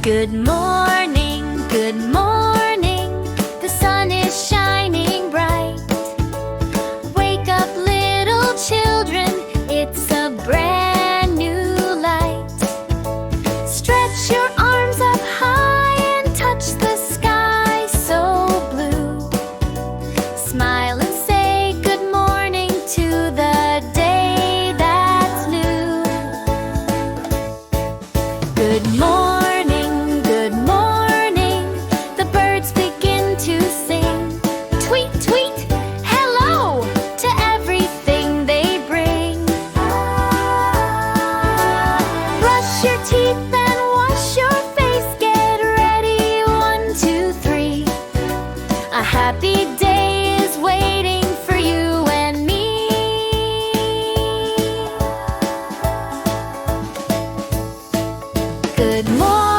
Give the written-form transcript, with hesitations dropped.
Good morning, good morning. The sun is shining bright. Wake up, little children, it's a brand new light. Stretch your arms up high and touch the sky so blue. Smile and say good morning to the day that's new. Good morning, good morning. The birds begin to sing. Tweet, tweet, hello to everything they bring. Brush your teeth and wash your face. Get ready, 1, 2, 3. A happy day is waiting for you and me. Good morning.